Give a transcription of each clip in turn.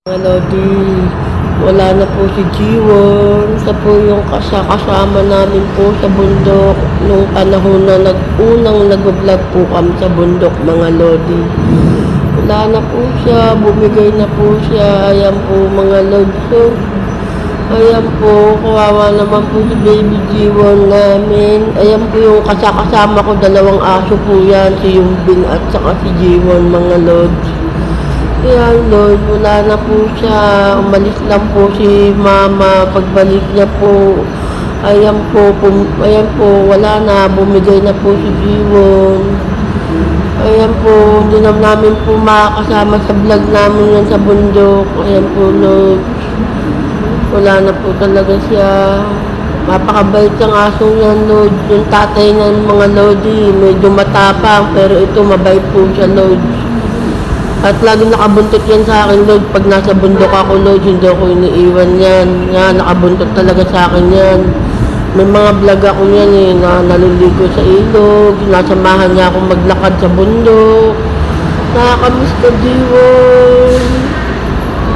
Mga Lodi, wala na po si Jiwon. Siya po yung kasama namin po sa bundok nung panahon na unang nag-vlog po kami sa bundok, mga Lodi. Wala na po siya, bumigay na po siya. Ayan po, mga Lodi. Ayan po, kawawa naman po si baby Jiwon namin. Ayan po yung kasama ko, dalawang aso po yan, si Yumbin at saka si Jiwon, mga Lodi. Ayan, Lord, wala na po siya. Umalis lang po si Mama. Pagbalik niya po, ayan po, wala na. Bumigay na po si Jiwon. Ayan po, hindi na namin po makakasama sa vlog namin yan sa bundok. Ayan po, Lord. Wala na po talaga siya. Mapakabait ang asong yan, Lord. Yung tatay ng mga Lodi, medyo matapang, pero ito mabait po siya, Lord. At lagi nakabuntot yan sa akin, Lord. Pag nasa bundok ako, Lord, hindi ako iniiwan yan. Yan, nakabuntot talaga sa akin yan. May mga vlog ako yan na naliligo sa ilog. Sinasamahan niya akong maglakad sa bundok. Nakakamiss ka, Jiwon.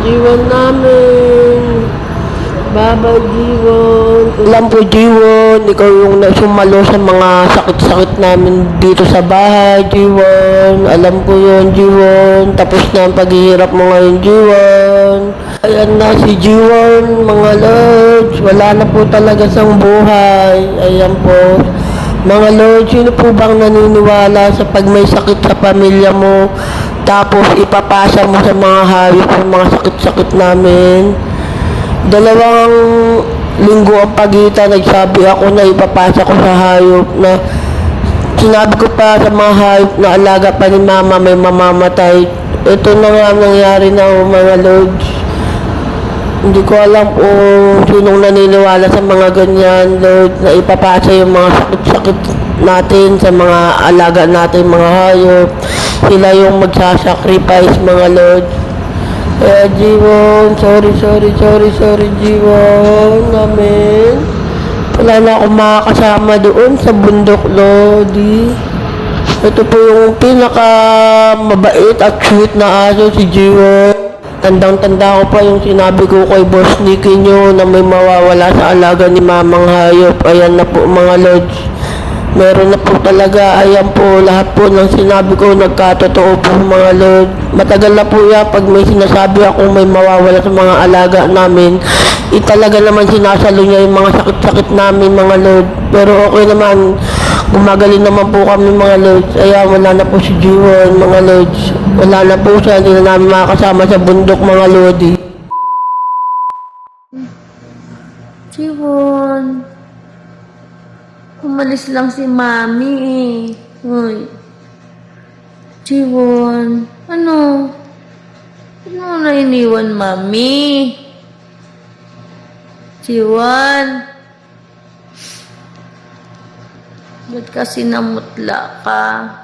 Jiwon namin. Baba, Jiwon. Alam po, Jiwon, ikaw yung sumalo sa mga sakit-sakit namin dito sa bahay, Jiwon. Alam ko yun, Jiwon. Tapos na ang paghihirap mo ngayon, Jiwon. Ayan na si Jiwon, mga lords. Wala na po talaga sang buhay. Ayan po. Mga lords, sino po bang naniniwala sa pag may sakit sa pamilya mo, tapos ipapasa mo sa mga hayop ang mga sakit-sakit namin? 2 linggo ang pagitan, nagsabi ako na ipapasa ko sa hayop na sinabi ko pa sa mga hayop na alaga pa ni Mama may mamamatay. Ito na nga nangyari na, mga lords. Hindi ko alam kung sinong naniniwala sa mga ganyan, Lord, na ipapasa yung mga sakit-sakit natin sa mga alaga natin, mga hayop. Sila yung magsasacrifice, mga Lord. Kaya Jiwon, sorry Jiwon namin. Wala na akong makakasama doon sa bundok, Lodi. Ito po yung pinaka mabait at sweet na aso, si Jiwon. Tandang-tanda ko pa yung sinabi ko kay Boss Nicky nyo na may mawawala sa alaga ni Mamang Hayop. Ayan na po, mga Lords. Meron na po talaga. Ayan po, lahat po ng sinabi ko nagkatotoo po, mga Lord. Matagal na po yan pag may sinasabi akong may mawawala sa mga alaga namin. Talaga naman sinasalo niya yung mga sakit-sakit namin, mga Lord. Pero okay naman. Gumagaling naman po kami, mga Lords. Ayan, wala na po si Jiwon, mga Lords. Wala na po siya. Hindi na namin makakasama sa bundok, mga Lodi. Jiwon, umalis lang si Mami eh. Uy. Jiwon, ano? Ano na iniwan, Mami? Jiwon, ba't kasi namutla ka?